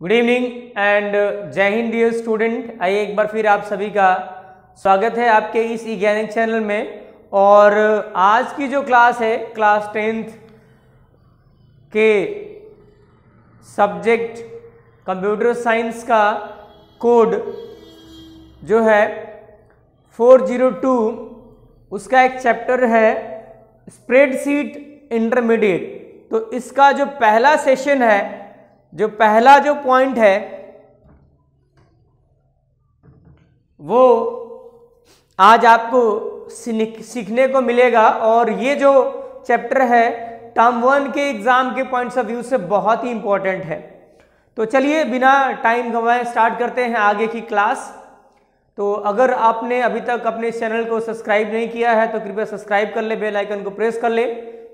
Good evening and जय Hind dear student. आइए एक बार फिर आप सभी का स्वागत है आपके इस ई-ज्ञानिक चैनल में। और आज की जो क्लास है क्लास 10th के सब्जेक्ट कंप्यूटर साइंस का कोड जो है 402 उसका एक चैप्टर है स्प्रेडशीट इंटरमीडिएट। तो इसका जो पहला सेशन है, जो पहला जो पॉइंट है वो आज आपको सीखने को मिलेगा। और ये जो चैप्टर है टर्म 1 के एग्जाम के पॉइंट्स ऑफ व्यू से बहुत ही इंपॉर्टेंट है। तो चलिए बिना टाइम गंवाए स्टार्ट करते हैं आगे की क्लास। तो अगर आपने अभी तक अपने चैनल को सब्सक्राइब नहीं किया है तो कृपया सब्सक्राइब कर ले, बेल आइकन को प्रेस कर ले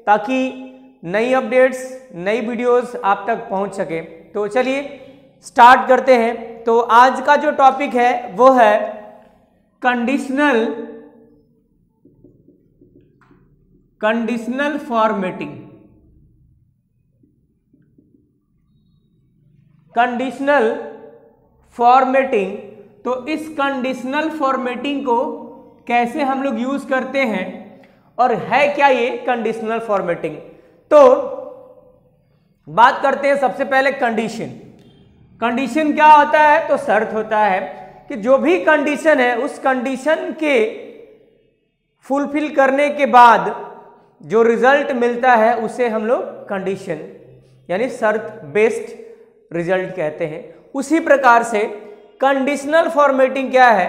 ताकि नई अपडेट्स नई वीडियोस आप तक पहुंच सके। तो चलिए स्टार्ट करते हैं। तो आज का जो टॉपिक है वो है कंडीशनल फॉर्मेटिंग। Conditional formatting. तो इस कंडीशनल फॉर्मेटिंग को कैसे हम लोग यूज करते हैं और है क्या ये कंडीशनल फॉर्मेटिंग। तो बात करते हैं सबसे पहले कंडीशन। कंडीशन क्या होता है? तो शर्त होता है कि जो भी कंडीशन है उस कंडीशन के फुलफिल करने के बाद जो रिजल्ट मिलता है उसे हम लोग कंडीशन यानी शर्त बेस्ड रिजल्ट कहते हैं। उसी प्रकार से कंडीशनल फॉर्मेटिंग क्या है?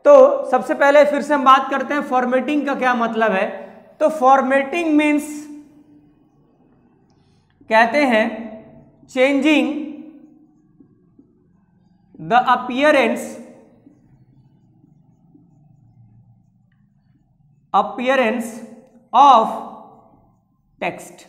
तो सबसे पहले फिर से हम बात करते हैं फॉर्मेटिंग का क्या मतलब है। तो फॉर्मेटिंग मीन्स कहते हैं changing the appearance of text.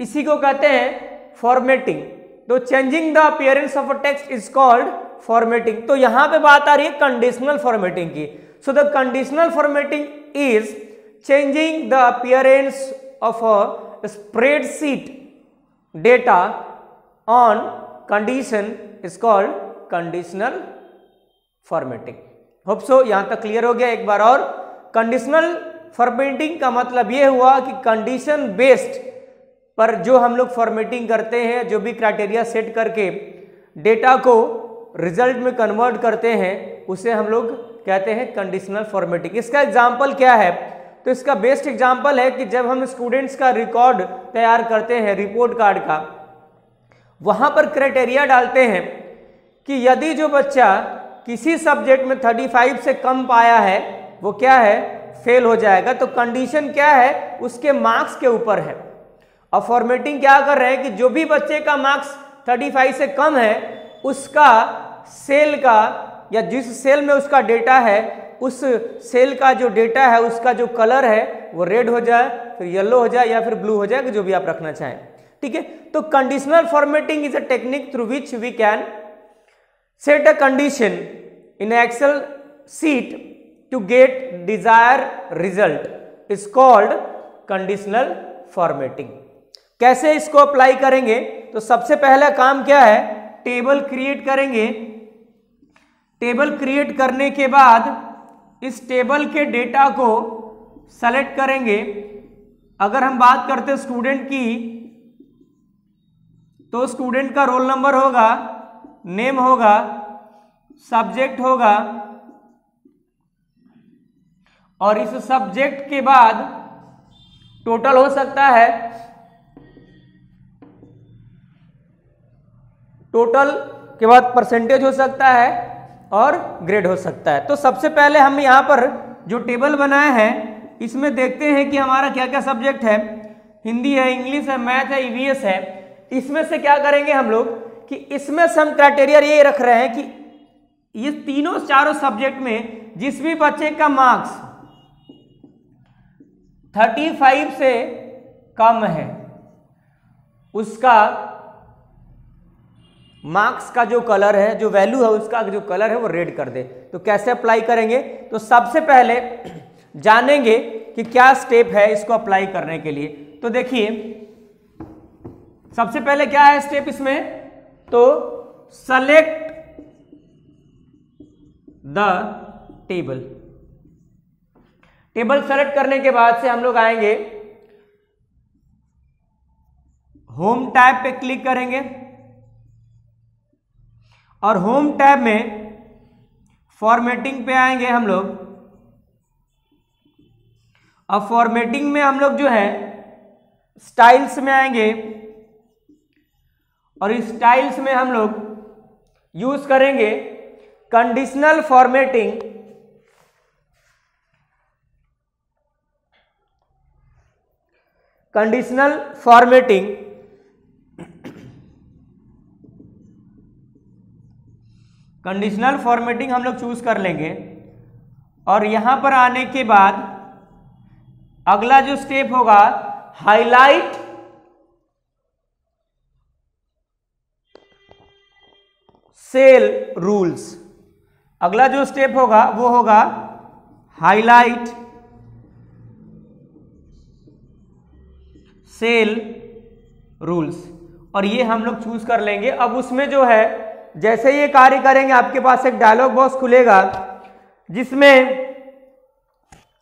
इसी को कहते हैं फॉर्मेटिंग। तो changing the appearance of a text is called formatting. तो यहां पे बात आ रही है कंडीशनल फॉर्मेटिंग की। So the conditional formatting is changing the appearance of a spreadsheet data on condition is called conditional formatting. Hope so यहां तक clear हो गया। एक बार और, कंडीशनल फॉर्मेटिंग का मतलब यह हुआ कि कंडीशन बेस्ड पर जो हम लोग फॉर्मेटिंग करते हैं, जो भी क्राइटेरिया सेट करके डेटा को रिजल्ट में कन्वर्ट करते हैं उसे हम लोग कहते हैं कंडीशनल फॉर्मेटिंग। इसका एग्जांपल क्या है? तो इसका बेस्ट एग्जांपल है कि जब हम स्टूडेंट्स का रिकॉर्ड तैयार करते हैं रिपोर्ट कार्ड का, वहां पर क्राइटेरिया डालते हैं कि यदि जो बच्चा किसी सब्जेक्ट में 35 से कम पाया है वो क्या है? फेल हो जाएगा। तो कंडीशन क्या है? उसके मार्क्स के ऊपर है। और फॉर्मेटिंग क्या कर रहे हैं कि जो भी बच्चे का मार्क्स 35 से कम है उसका सेल का या जिस सेल में उसका डेटा है उस सेल का जो डेटा है उसका जो कलर है वो रेड हो जाए, फिर येलो हो जाए या फिर ब्लू हो जाए, जो भी आप रखना चाहें। ठीक है। तो conditional formatting is a technique through which we can set a condition in Excel sheet to get desire result is called conditional formatting. कैसे इसको अप्लाई करेंगे? तो सबसे पहला काम क्या है? टेबल क्रिएट करेंगे। टेबल क्रिएट करने के बाद इस टेबल के डेटा को सेलेक्ट करेंगे। अगर हम बात करते हैं स्टूडेंट की, तो स्टूडेंट का रोल नंबर होगा, नेम होगा, सब्जेक्ट होगा और इस सब्जेक्ट के बाद टोटल हो सकता है, टोटल के बाद परसेंटेज हो सकता है और ग्रेड हो सकता है। तो सबसे पहले हम यहां पर जो टेबल बनाए हैं इसमें देखते हैं कि हमारा क्या क्या सब्जेक्ट है। हिंदी है, इंग्लिश है, मैथ है, ईवीएस है। इसमें से क्या करेंगे हम लोग कि इसमें से हम क्राइटेरिया ये रख रहे हैं कि ये तीनों चारों सब्जेक्ट में जिस भी बच्चे का मार्क्स 35 से कम है उसका मार्क्स का जो कलर है, जो वैल्यू है उसका जो कलर है वो रेड कर दे। तो कैसे अप्लाई करेंगे? तो सबसे पहले जानेंगे कि क्या स्टेप है इसको अप्लाई करने के लिए। तो देखिए सबसे पहले क्या है स्टेप इसमें? तो select the table. Table select करने के बाद से हम लोग आएंगे, होम टैब पे क्लिक करेंगे और होम टैब में फॉर्मेटिंग पे आएंगे हम लोग। अब फॉर्मेटिंग में हम लोग जो है स्टाइल्स में आएंगे और इस स्टाइल्स में हम लोग यूज करेंगे conditional formatting. Conditional formatting conditional formatting हम लोग चूज कर लेंगे और यहां पर आने के बाद अगला जो स्टेप होगा, हाईलाइट सेल रूल्स। अगला जो स्टेप होगा वो होगा हाईलाइट सेल रूल्स और ये हम लोग चूज कर लेंगे। अब उसमें जो है जैसे ये कार्य करेंगे आपके पास एक डायलॉग बॉक्स खुलेगा जिसमें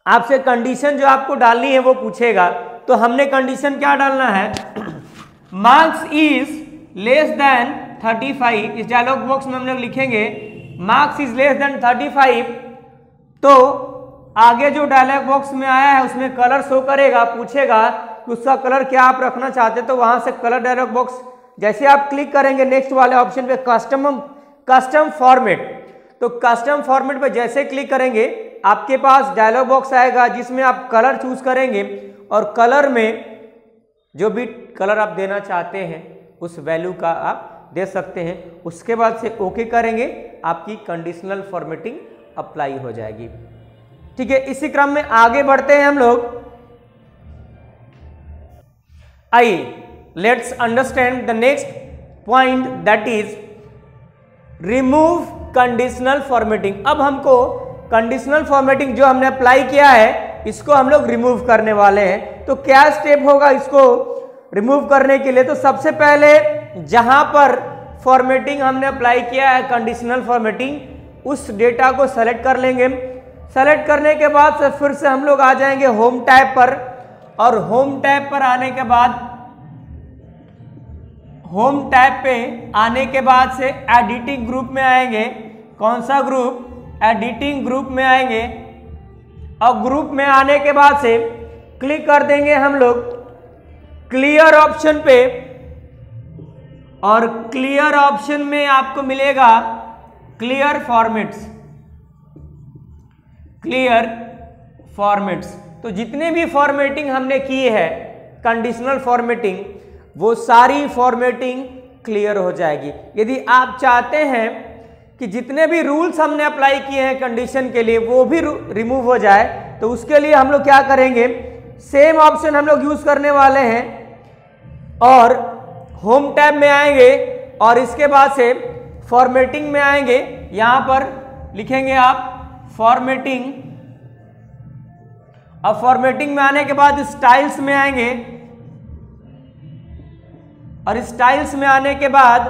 आपसे कंडीशन जो आपको डालनी है वो पूछेगा। तो हमने कंडीशन क्या डालना है, मार्क्स इज लेस देन 35। इस डायलॉग बॉक्स में हम लोग लिखेंगे मार्क्स इज लेस देन 35। तो आगे जो डायलॉग बॉक्स में आया है उसमें कलर शो करेगा, पूछेगा कि उसका कलर क्या आप रखना चाहते हैं। तो वहां से कलर डायलॉग बॉक्स जैसे आप क्लिक करेंगे नेक्स्ट वाले ऑप्शन पे कस्टम फॉर्मेट, तो कस्टम फॉर्मेट पे जैसे क्लिक करेंगे आपके पास डायलॉग बॉक्स आएगा जिसमें आप कलर चूज करेंगे और कलर में जो भी कलर आप देना चाहते हैं उस वैल्यू का आप दे सकते हैं। उसके बाद से ओके करेंगे, आपकी कंडीशनल फॉर्मेटिंग अप्लाई हो जाएगी। ठीक है, इसी क्रम में आगे बढ़ते हैं हम लोग। आइए let's understand the next point, that is remove conditional formatting. अब हमको कंडीशनल फॉर्मेटिंग जो हमने अप्लाई किया है इसको हम लोग रिमूव करने वाले हैं। तो क्या स्टेप होगा इसको रिमूव करने के लिए? तो सबसे पहले जहां पर फॉर्मेटिंग हमने अप्लाई किया है कंडीशनल फॉर्मेटिंग, उस डेटा को सेलेक्ट कर लेंगे। सेलेक्ट करने के बाद से फिर से हम लोग आ जाएंगे होम टैब पर और होम टैब पर आने के बाद होम टैब पे आने के बाद से एडिटिंग ग्रुप में आएंगे। कौन सा ग्रुप? एडिटिंग ग्रुप में आएंगे और ग्रुप में आने के बाद से क्लिक कर देंगे हम लोग क्लियर ऑप्शन पे और क्लियर ऑप्शन में आपको मिलेगा क्लियर फॉर्मेट्स। क्लियर फॉर्मेट्स, तो जितने भी फॉर्मेटिंग हमने की है कंडीशनल फॉर्मेटिंग, वो सारी फॉर्मेटिंग क्लियर हो जाएगी। यदि आप चाहते हैं कि जितने भी रूल्स हमने अप्लाई किए हैं कंडीशन के लिए वो भी रिमूव हो जाए, तो उसके लिए हम लोग क्या करेंगे, सेम ऑप्शन हम लोग यूज करने वाले हैं और होम टैब में आएंगे और इसके बाद से फॉर्मेटिंग में आएंगे। यहां पर लिखेंगे आप फॉर्मेटिंग। अब फॉर्मेटिंग में आने के बाद स्टाइल्स में आएंगे और स्टाइल्स में आने के बाद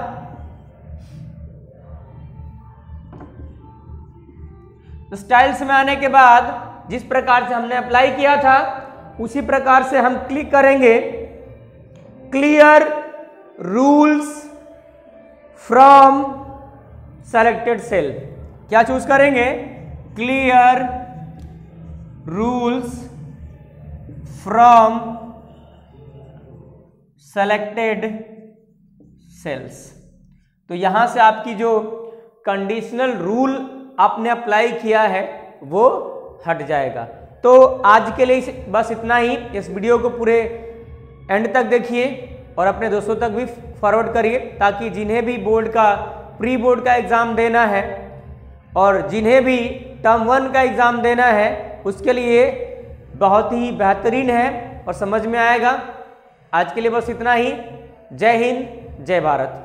जिस प्रकार से हमने अप्लाई किया था उसी प्रकार से हम क्लिक करेंगे clear rules from selected cell. क्या चूज करेंगे? Clear rules from selected cells. तो यहां से आपकी जो कंडीशनल रूल आपने अप्लाई किया है वो हट जाएगा। तो आज के लिए बस इतना ही। इस वीडियो को पूरे एंड तक देखिए और अपने दोस्तों तक भी फॉरवर्ड करिए ताकि जिन्हें भी बोर्ड का प्री बोर्ड का एग्ज़ाम देना है और जिन्हें भी टर्म 1 का एग्ज़ाम देना है उसके लिए बहुत ही बेहतरीन है और समझ में आएगा। आज के लिए बस इतना ही। जय हिंद, जय भारत।